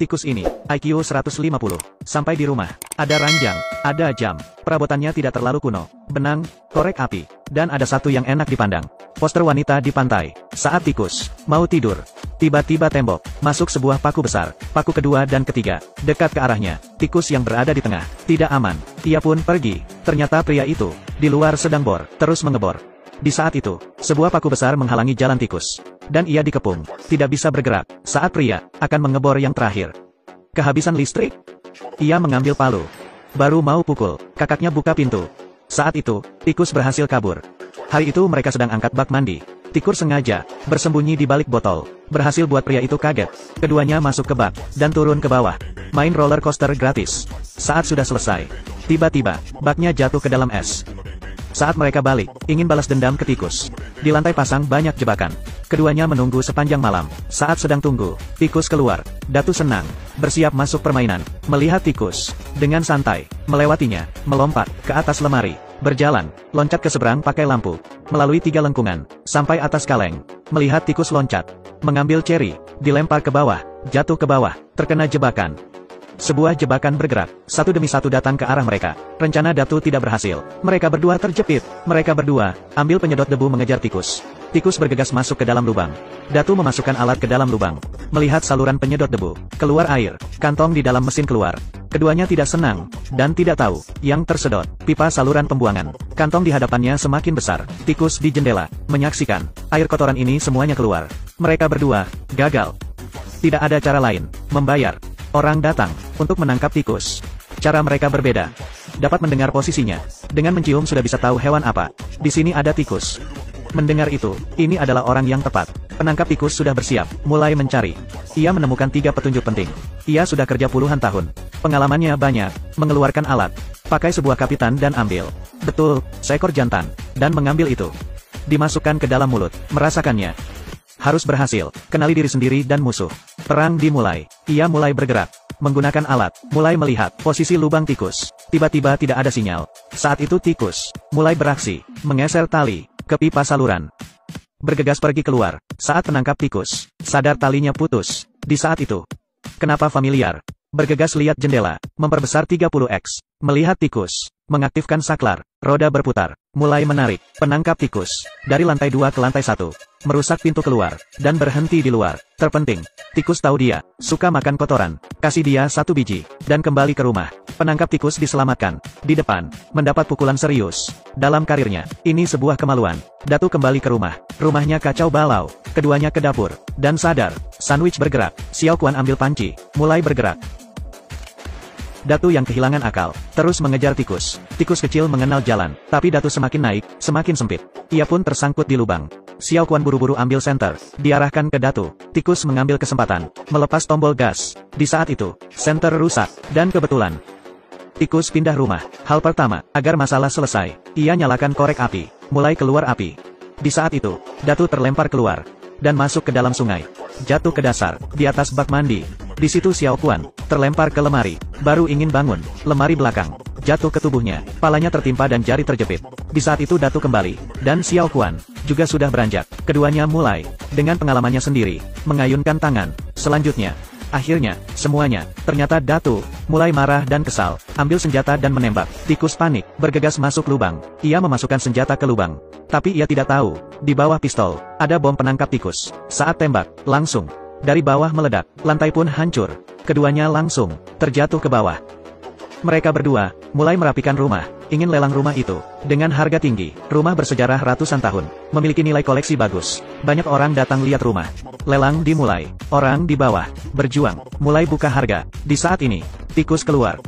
tikus ini, IQ 150. Sampai di rumah, ada ranjang, ada jam. Perabotannya tidak terlalu kuno. Benang, korek api, dan ada satu yang enak dipandang. Poster wanita di pantai. Saat tikus mau tidur, tiba-tiba tembok, masuk sebuah paku besar. Paku kedua dan ketiga, dekat ke arahnya. Tikus yang berada di tengah, tidak aman. Ia pun pergi. Ternyata pria itu, di luar sedang terus mengebor. Di saat itu, sebuah paku besar menghalangi jalan tikus. Dan ia dikepung, tidak bisa bergerak. Saat pria akan mengebor yang terakhir. Kehabisan listrik? Ia mengambil palu. Baru mau pukul, kakaknya buka pintu. Saat itu, tikus berhasil kabur. Hari itu mereka sedang angkat bak mandi. Tikus sengaja bersembunyi di balik botol. Berhasil buat pria itu kaget. Keduanya masuk ke bak, dan turun ke bawah. Main roller coaster gratis. Saat sudah selesai, tiba-tiba, baknya jatuh ke dalam es. Saat mereka balik, ingin balas dendam ke tikus. Di lantai pasang banyak jebakan. Keduanya menunggu sepanjang malam. Saat sedang tunggu, tikus keluar. Datu senang, bersiap masuk permainan. Melihat tikus, dengan santai, melewatinya, melompat, ke atas lemari. Berjalan, loncat ke seberang pakai lampu. Melalui 3 lengkungan, sampai atas kaleng. Melihat tikus loncat, mengambil ceri, dilempar ke bawah, jatuh ke bawah, terkena jebakan. Sebuah jebakan bergerak, satu demi satu datang ke arah mereka. Rencana Datu tidak berhasil. Mereka berdua terjepit. Mereka berdua, ambil penyedot debu mengejar tikus. Tikus bergegas masuk ke dalam lubang. Datu memasukkan alat ke dalam lubang. Melihat saluran penyedot debu. Keluar air. Kantong di dalam mesin keluar. Keduanya tidak senang, dan tidak tahu, yang tersedot, pipa saluran pembuangan. Kantong di hadapannya semakin besar. Tikus di jendela, menyaksikan, air kotoran ini semuanya keluar. Mereka berdua, gagal. Tidak ada cara lain, membayar. Orang datang, untuk menangkap tikus. Cara mereka berbeda. Dapat mendengar posisinya. Dengan mencium sudah bisa tahu hewan apa. Di sini ada tikus. Mendengar itu, ini adalah orang yang tepat. Penangkap tikus sudah bersiap, mulai mencari. Ia menemukan 3 petunjuk penting. Ia sudah kerja puluhan tahun. Pengalamannya banyak, mengeluarkan alat. Pakai sebuah kapitan dan ambil. Betul, seekor jantan. Dan mengambil itu. Dimasukkan ke dalam mulut, merasakannya. Harus berhasil, kenali diri sendiri dan musuh. Perang dimulai. Ia mulai bergerak. Menggunakan alat, mulai melihat posisi lubang tikus. Tiba-tiba tidak ada sinyal. Saat itu tikus mulai beraksi, menggeser tali ke pipa saluran. Bergegas pergi keluar. Saat menangkap tikus, sadar talinya putus. Di saat itu, kenapa familiar? Bergegas lihat jendela, memperbesar 30x. Melihat tikus, mengaktifkan saklar, roda berputar, mulai menarik, penangkap tikus, dari lantai 2 ke lantai 1. Merusak pintu keluar, dan berhenti di luar. Terpenting, tikus tahu dia suka makan kotoran. Kasih dia 1 biji, dan kembali ke rumah. Penangkap tikus diselamatkan. Di depan, mendapat pukulan serius. Dalam karirnya, ini sebuah kemaluan. Datu kembali ke rumah. Rumahnya kacau balau. Keduanya ke dapur, dan sadar, sandwich bergerak. Xiao Quan ambil panci, mulai bergerak. Datu yang kehilangan akal, terus mengejar tikus. Tikus kecil mengenal jalan, tapi Datu semakin naik, semakin sempit. Ia pun tersangkut di lubang. Xiao Quan buru-buru ambil senter, diarahkan ke Datu. Tikus mengambil kesempatan, melepas tombol gas. Di saat itu, senter rusak, dan kebetulan, tikus pindah rumah. Hal pertama, agar masalah selesai, ia nyalakan korek api, mulai keluar api. Di saat itu, Datu terlempar keluar, dan masuk ke dalam sungai. Jatuh ke dasar, di atas bak mandi. Di situ Xiao Quan terlempar ke lemari, baru ingin bangun, lemari belakang jatuh ke tubuhnya, palanya tertimpa dan jari terjepit. Di saat itu Datu kembali, dan Xiao Quan juga sudah beranjak. Keduanya mulai, dengan pengalamannya sendiri, mengayunkan tangan. Selanjutnya, akhirnya, semuanya, ternyata Datu mulai marah dan kesal, ambil senjata dan menembak. Tikus panik, bergegas masuk lubang. Ia memasukkan senjata ke lubang. Tapi ia tidak tahu, di bawah pistol, ada bom penangkap tikus. Saat tembak, langsung, dari bawah meledak, lantai pun hancur. Keduanya langsung terjatuh ke bawah. Mereka berdua mulai merapikan rumah, ingin lelang rumah itu dengan harga tinggi. Rumah bersejarah ratusan tahun, memiliki nilai koleksi bagus. Banyak orang datang lihat rumah. Lelang dimulai. Orang di bawah berjuang, mulai buka harga. Di saat ini, tikus keluar.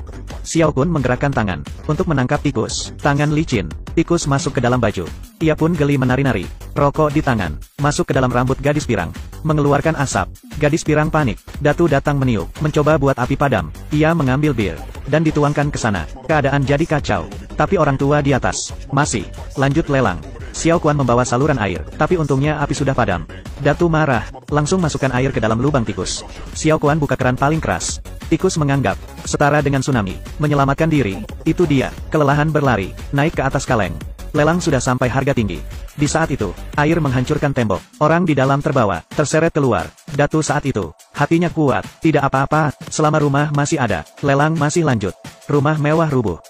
Xiao Kun menggerakkan tangan untuk menangkap tikus. Tangan licin. Tikus masuk ke dalam baju. Ia pun geli menari-nari. Rokok di tangan, masuk ke dalam rambut gadis pirang, mengeluarkan asap. Gadis pirang panik. Datu datang meniup, mencoba buat api padam. Ia mengambil bir, dan dituangkan ke sana. Keadaan jadi kacau. Tapi orang tua di atas, masih, lanjut lelang. Xiao Quan membawa saluran air, tapi untungnya api sudah padam. Datu marah, langsung masukkan air ke dalam lubang tikus. Xiao Quan buka keran paling keras. Tikus menganggap, setara dengan tsunami, menyelamatkan diri. Itu dia, kelelahan berlari, naik ke atas kaleng. Lelang sudah sampai harga tinggi. Di saat itu, air menghancurkan tembok. Orang di dalam terbawa, terseret keluar. Datu saat itu, Hatinya kuat, tidak apa-apa, selama rumah masih ada, lelang masih lanjut. Rumah mewah rubuh.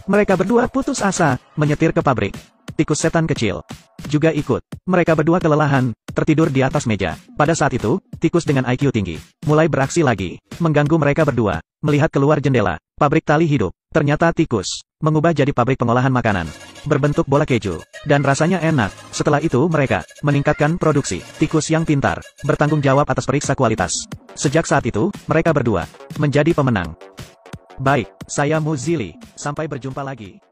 Mereka berdua putus asa, menyetir ke pabrik. Tikus setan kecil juga ikut. Mereka berdua kelelahan, tertidur di atas meja. Pada saat itu, tikus dengan IQ tinggi mulai beraksi lagi, mengganggu mereka berdua. Melihat keluar jendela, pabrik tali hidup. Ternyata tikus mengubah jadi pabrik pengolahan makanan berbentuk bola keju, dan rasanya enak. Setelah itu mereka meningkatkan produksi. Tikus yang pintar, bertanggung jawab atas periksa kualitas. Sejak saat itu, mereka berdua menjadi pemenang. Baik, saya Muzili. Sampai berjumpa lagi.